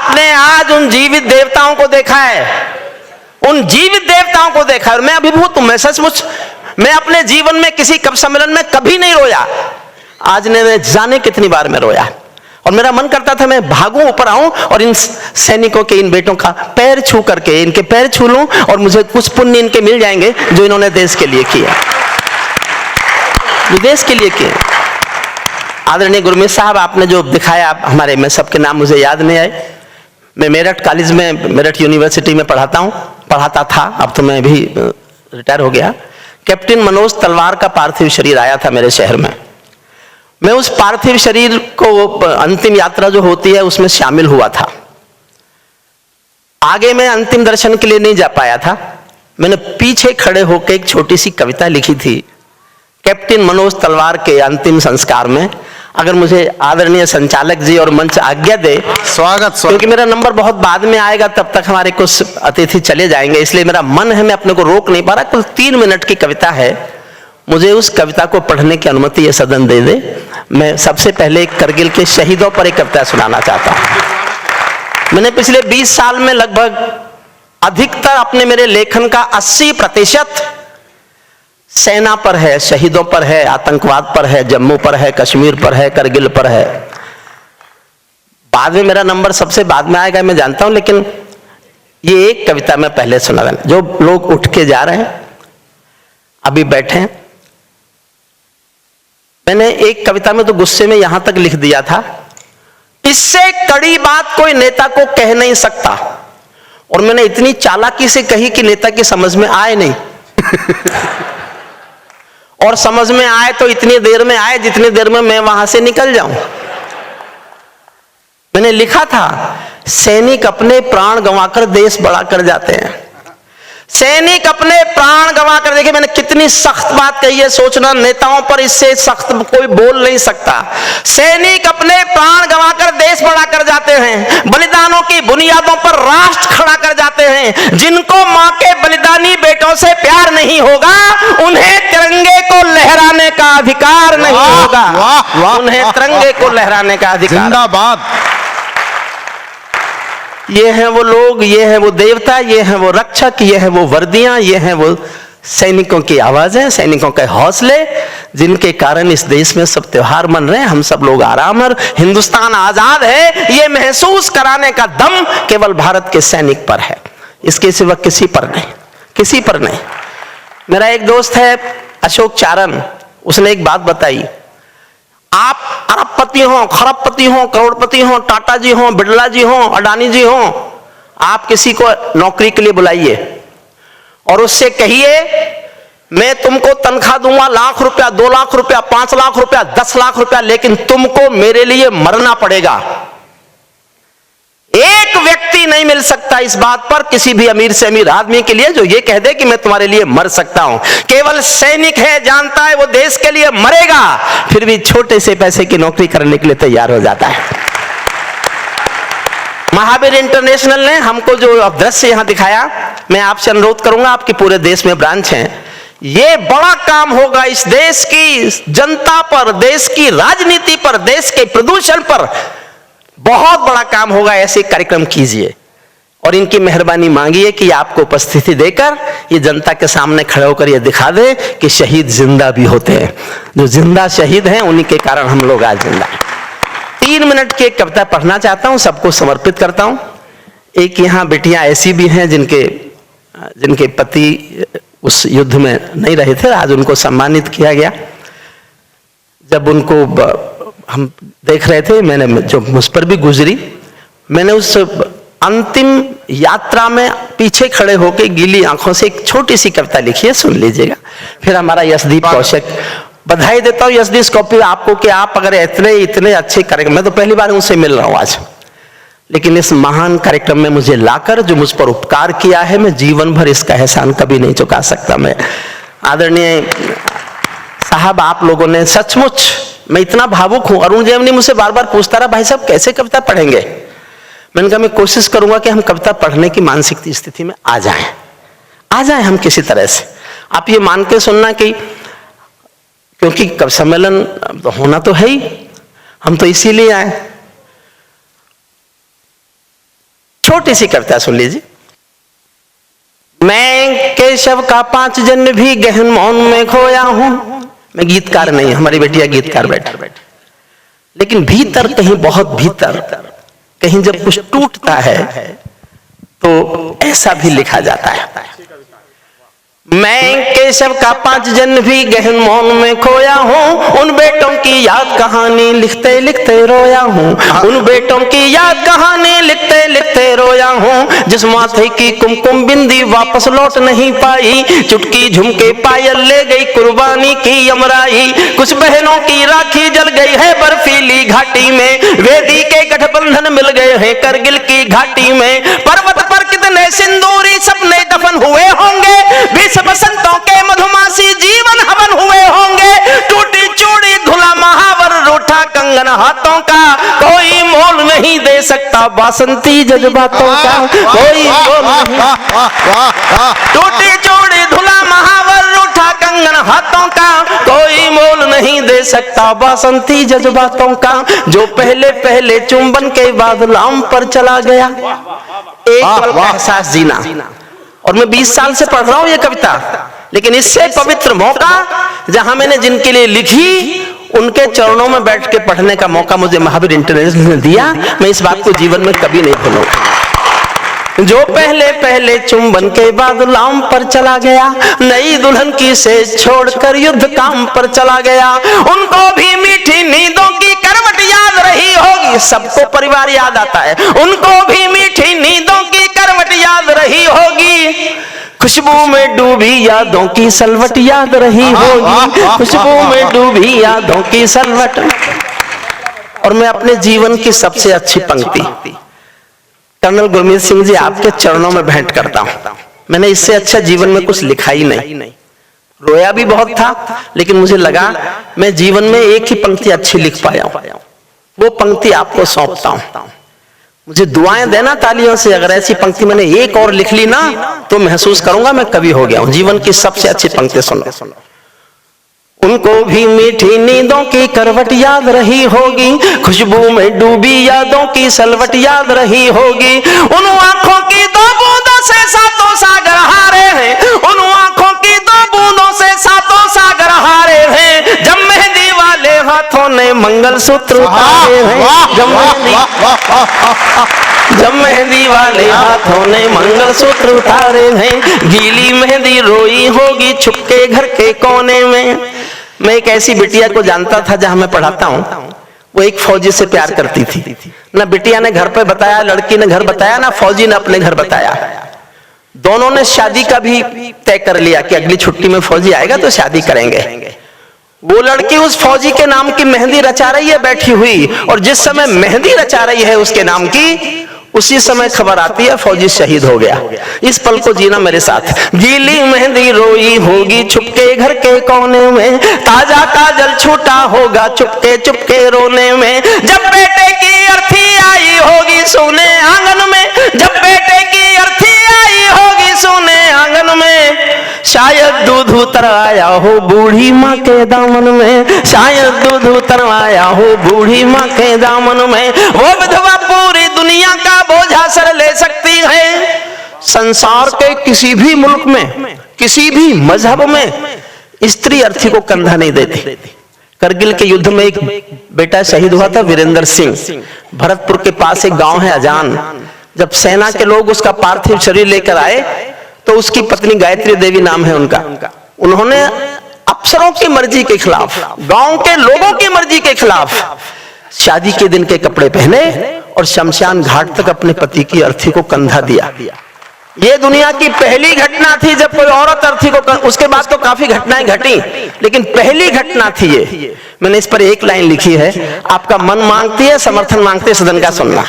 आपने आज उन जीवित देवताओं को देखा है, उन जीवित देवताओं को देखा है। और मैं अभिभूत हूं, मैं सचमुच, मैं अपने जीवन में किसी कवि सम्मेलन में कभी नहीं रोया। आज ने जाने कितनी बार मैं रोया, और मेरा मन करता था मैं भागूं, ऊपर आऊं और इन सैनिकों के, इन बेटों का पैर छू करके इनके पैर छू लूं, और मुझे कुछ पुण्य इनके मिल जाएंगे जो इन्होंने देश के लिए किया, जो देश के लिए किया। आदरणीय गुरमीत साहब, आपने जो दिखाया हमारे, मैं सबके नाम मुझे याद नहीं आए, मैं मेरठ कॉलेज में, मेरठ यूनिवर्सिटी में पढ़ाता था, अब तो मैं भी रिटायर हो गया। कैप्टन मनोज तलवार का पार्थिव शरीर आया था मेरे शहर में। मैं उस पार्थिव शरीर को, अंतिम यात्रा जो होती है उसमें शामिल हुआ था। आगे मैं अंतिम दर्शन के लिए नहीं जा पाया था। मैंने पीछे खड़े होकर एक छोटी सी कविता लिखी थी कैप्टन मनोज तलवार के अंतिम संस्कार में। अगर मुझे आदरणीय संचालक जी और मंच आज्ञा दे, स्वागत, क्योंकि मेरा नंबर बहुत बाद में आएगा, तब तक हमारे कुछ अतिथि चले जाएंगे, इसलिए मेरा मन है, मैं अपने को रोक नहीं पा रहा। कुल 3 मिनट की कविता है, मुझे उस कविता को पढ़ने की अनुमति ये सदन दे दे। मैं सबसे पहले करगिल के शहीदों पर एक कविता सुनाना चाहता हूं। मैंने पिछले 20 साल में लगभग अधिकतर अपने मेरे लेखन का 80% सेना पर है, शहीदों पर है, आतंकवाद पर है, जम्मू पर है, कश्मीर पर है, करगिल पर है। बाद में मेरा नंबर सबसे बाद में आएगा, मैं जानता हूं, लेकिन ये एक कविता मैं पहले सुना देना। जो लोग उठ के जा रहे हैं, अभी बैठे हैं, मैंने एक कविता में तो गुस्से में यहां तक लिख दिया था, इससे कड़ी बात कोई नेता को कह नहीं सकता। और मैंने इतनी चालाकी से कही कि नेता की समझ में आए नहीं और समझ में आए तो इतनी देर में आए जितनी देर में मैं वहां से निकल जाऊं। मैंने लिखा था, सैनिक अपने प्राण गंवाकर देश बड़ा कर जाते हैं। सैनिक अपने प्राण गंवाकर, देखिए मैंने कितनी सख्त बात कही है, सोचना नेताओं पर इससे सख्त कोई बोल नहीं सकता। सैनिक अपने प्राण गंवाकर देश बड़ा कर जाते हैं, बलिदानों की बुनियादों पर राष्ट्र खड़ा कर जाते हैं। जिनको मां के बलिदानी बेटों से प्यार नहीं होगा, उन्हें तिरंगे को लहराने का अधिकार नहीं होगा। उन्हें तिरंगे को लहराने का अधिकार। जिंदाबाद। ये हैं वो लोग, ये हैं वो देवता, ये हैं वो रक्षक, ये हैं वो वर्दियां, ये हैं वो सैनिकों की आवाजें, सैनिकों के हौसले, जिनके कारण इस देश में सब त्योहार मन रहे हैं, हम सब लोग आराम है, हिंदुस्तान आजाद है। ये महसूस कराने का दम केवल भारत के सैनिक पर है, इसके सिवा किसी पर नहीं, किसी पर नहीं। मेरा एक दोस्त है अशोक चारण, उसने एक बात बताई, आप अरबपति हो, खरबपति हो, करोड़पति हो, टाटा जी हो, बिरला जी हो, अडानी जी हो, आप किसी को नौकरी के लिए बुलाइए और उससे कहिए मैं तुमको तनख्वाह दूंगा 1 लाख रुपया, 2 लाख रुपया, 5 लाख रुपया, 10 लाख रुपया, लेकिन तुमको मेरे लिए मरना पड़ेगा। एक व्यक्ति नहीं मिल सकता इस बात पर किसी भी अमीर से अमीर आदमी के लिए जो ये कह दे कि मैं तुम्हारे लिए मर सकता हूं। केवल सैनिक है, जानता है वो देश के लिए मरेगा, फिर भी छोटे से पैसे की नौकरी करने के लिए तैयार हो जाता है। महावीर इंटरनेशनल ने हमको जो दृश्य यहां दिखाया, मैं आपसे अनुरोध करूंगा, आपके पूरे देश में ब्रांच हैं, ये बड़ा काम होगा इस देश की जनता पर, देश की राजनीति पर, देश के प्रदूषण पर बहुत बड़ा काम होगा। ऐसे कार्यक्रम कीजिए और इनकी मेहरबानी मांगिए कि आपको उपस्थिति देकर ये जनता के सामने खड़े होकर ये दिखा दे कि शहीद जिंदा भी होते हैं। जो जिंदा शहीद हैं उन्हीं के कारण हम लोग आज जिंदा हैं। 3 मिनट की एक कविता पढ़ना चाहता हूं, सबको समर्पित करता हूं। एक यहाँ बेटियां ऐसी भी हैं जिनके पति उस युद्ध में नहीं रहे थे, आज उनको सम्मानित किया गया। जब उनको हम देख रहे थे, मैंने जो मुझ पर भी गुजरी, मैंने उस अंतिम यात्रा में पीछे खड़े होकर गीली आंखों से एक छोटी सी कविता लिखी है, सुन लीजिएगा। फिर हमारा यशदीप कौशिक, बधाई देता हूं यशदीप कौशिक आपको कि आप अगर इतने अच्छे कार्यक्रम, मैं तो पहली बार उनसे मिल रहा हूं आज, लेकिन इस महान कार्यक्रम में मुझे लाकर जो मुझ पर उपकार किया है, मैं जीवन भर इसका एहसान कभी नहीं चुका सकता। मैं आदरणीय साहब, आप लोगों ने सचमुच, मैं इतना भावुक हूं। अरुण जेमनी मुझसे बार बार पूछता रहा, भाई साहब कैसे कविता पढ़ेंगे? मैंने कहा मैं कोशिश करूंगा कि हम कविता पढ़ने की मानसिक स्थिति में आ जाएं हम किसी तरह से। आप ये मान के सुनना कि क्योंकि कवि सम्मेलन तो होना तो है ही, हम तो इसीलिए आए। छोटी सी कविता सुन लीजिए। मैं केशव का 5 जन्म भी गहन मौन में खोया हूं। मैं गीतकार नहीं, हमारी बेटिया गीतकार बैठी, लेकिन भीतर कहीं, बहुत भीतर कहीं जब कुछ टूटता है तो ऐसा भी लिखा जाता है। मैं केशव का 5 जन्म भी गहन मौन में खोया हूँ। उन बेटों की याद कहानी लिखते लिखते रोया हूँ। उन बेटों की याद कहानी लिखते लिखते रोया हूँ। जिस माथे की कुमकुम बिंदी वापस लौट नहीं पाई, चुटकी झुमके पायल ले गई कुर्बानी की यमराई। कुछ बहनों की राखी जल गई है बर्फीली घाटी में, वेदी के गठबंधन मिल गए हैं करगिल की घाटी में। पर्वत पर कितने सिंदूरी सपने दफन हुए होंगे, बसंतों के मधुमासी जीवन हवन हुए होंगे। टूटी चूड़ी धुला महावर रूठा कंगन हाथों का, कोई मोल नहीं दे सकता बासंती जज्बातों का, कोई मोल नहीं। टूटी चूड़ी धुला महावर रूठा कंगन हाथों का, कोई मोल नहीं दे सकता बासंती जज्बातों का। जो पहले पहले चुंबन के बाद लाम पर चला गया, एक पल का एहसास जीना। और मैं 20 साल से पढ़ रहा हूं ये कविता, लेकिन इससे पवित्र मौका जहां मैंने जिनके लिए लिखी उनके चरणों में बैठ के पढ़ने का मौका मुझे महावीर इंटरनेशनल ने दिया, मैं इस बात को जीवन में कभी नहीं भूलूंगा। जो पहले पहले चुंबन के बाद लाम पर चला गया, नई दुल्हन की सेज छोड़कर युद्ध काम पर चला गया। उनको भी मीठी नींदों की करवट याद रही होगी, सबको परिवार याद आता है। उनको भी मीठी नींदों की करवट याद रही होगी, खुशबू में डूबी यादों की सलवट याद रही होगी, खुशबू में डूबी यादों की सलवट। और मैं अपने जीवन की सबसे अच्छी पंक्ति कर्नल गुरमीत सिंह जी आपके चरणों में भेंट करता हूं। मैंने इससे अच्छा जीवन में कुछ लिखा ही नहीं। रोया भी बहुत था, लेकिन मुझे लगा मैं जीवन में एक ही पंक्ति अच्छी लिख पाया हूं, वो पंक्ति आपको सौंपता हूं। मुझे दुआएं देना तालियों से, अगर ऐसी पंक्ति मैंने एक और लिख ली ना तो महसूस करूंगा मैं कवि हो गया हूं। जीवन की सबसे अच्छी पंक्ति सुनो। उनको भी मीठी नींदों की करवट याद रही होगी, खुशबू में डूबी यादों की सलवट याद रही होगी। उन आंखों की 2 बूंदों से 7 सागर हारे हैं, उन आंखों की 2 बूंदों से 7 सागर हारे हैं। जब मेहंदी वाले हाथों ने मंगलसूत्र उतारे हैं, जब मेहंदी वाले हाथों ने मंगलसूत्र उतारे हैं। गीली मेहंदी रोई होगी छुपके घर के कोने में। मैं एक ऐसी बिटिया को जानता था जहां मैं पढ़ाता हूं, वो एक फौजी से प्यार करती थी। ना बिटिया ने घर पे बताया, लड़की ने घर बताया, ना फौजी ने अपने घर बताया। दोनों ने शादी का भी तय कर लिया कि अगली छुट्टी में फौजी आएगा तो शादी करेंगे। वो लड़की उस फौजी के नाम की मेहंदी रचा रही है बैठी हुई, और जिस समय मेहंदी रचा रही है उसके नाम की, उसी समय खबर आती है फौजी शहीद हो गया। इस पल को जीना मेरे साथ। गीली मेहंदी रोई होगी छुपके घर के कोने में, ताजा काजल छूटा होगा चुपके चुपके रोने में। जब बेटे की अर्थी आई होगी सोने आंगन में, जब बेटे की अर्थी आई होगी सोने आंगन में, शायद दूध उतर आया हो बूढ़ी माँ के दामन में, शायद दूध उतर आया हो बूढ़ी माँ के दामन में। वो विधवा पूरी दुनिया का बोझा सर ले सकती है। संसार के किसी भी मुल्क में, किसी भी मजहब में स्त्री अर्थी को कंधा नहीं देती। करगिल के युद्ध में एक बेटा शहीद हुआ था, वीरेंद्र सिंह। भरतपुर के पास एक गांव है अजान। जब सेना के लोग उसका पार्थिव शरीर लेकर आए तो उसकी पत्नी गायत्री देवी नाम है उनका, उन्होंने अफसरों की मर्जी के खिलाफ, गांव के लोगों की मर्जी के खिलाफ शादी के दिन के कपड़े पहने और शमशान घाट तक अपने पति की अर्थी को कंधा दिया। ये दुनिया की पहली घटना थी जब कोई औरत अर्थी को, उसके बाद तो काफी घटनाएं घटी, लेकिन पहली घटना थी ये। मैंने इस पर एक लाइन लिखी है, आपका मन मांगती है, समर्थन मांगते सदन का सुनना।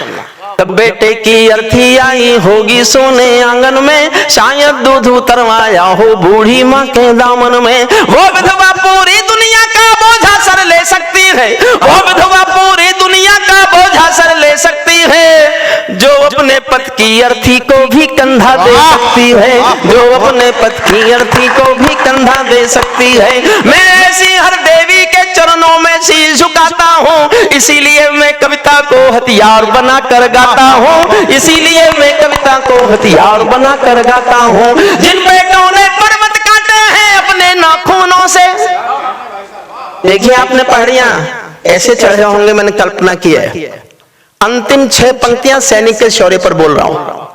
तब बेटे की अर्थी आई होगी सोने आंगन में, शायद दूध उतरवाया हो बूढ़ी माँ के दामन में। वो विधवा पूरी दुनिया का बोझा सर ले सकती है, वो विधवा पूरी दुनिया का बोझा सर ले सकती है, जो अपने पति की अर्थी को भी कंधा दे सकती है, जो अपने पति की अर्थी को भी कंधा दे सकती है। मैं ऐसी हर देवी के चरणों में शीश झुकाता हूँ, इसीलिए मैं कविता को हथियार बना कर गाता हूँ, इसीलिए मैं हथियार बना कर गाता हूँ। जिन बेटों ने पर्वत काटे हैं अपने नाखूनों से। देखिए आपने पहाड़ियां ऐसे चढ़े होंगे, मैंने कल्पना की है। अंतिम 6 पंक्तियां सैनिक के शौर्य पर बोल रहा हूं।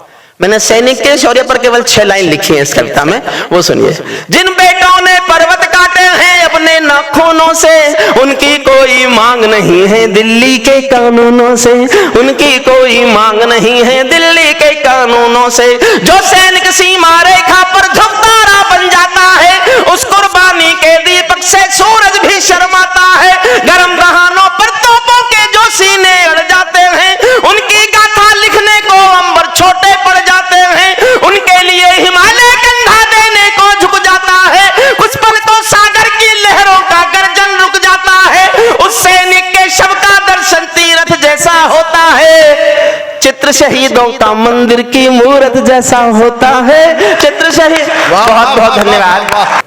मैंने सैनिक के शौर्य पर केवल 6 लाइन लिखी है इस कविता में, वो सुनिए। जिन बेटों ने पर्वत काटे हैं अपने नाखूनों से, उनकी कोई मांग नहीं है दिल्ली के कानूनों से, उनकी कोई मांग नहीं है दिल्ली के कानूनों से। जो सैनिक सीमा रेखा पर झुकतारा बन जाता है, उस कुर्बानी के दीपक से सूरज भी शर्माता है। गरम दहानों पर तोपों के जो सीने अड़ जाते हैं, उनकी गाथा लिखने को अंबर छोटे पड़ जाते हैं। उनके लिए हिमालय कंधा देने को झुक जाता है, कुछ पल तो सागर की लहरों का गर्जन रुक जाता है। उस सैनिक के शव का दर्शन तीर्थ जैसा होता है, चित्र शहीदों का मंदिर की मूरत जैसा होता है। चित्र शहीद। बहुत बहुत धन्यवाद।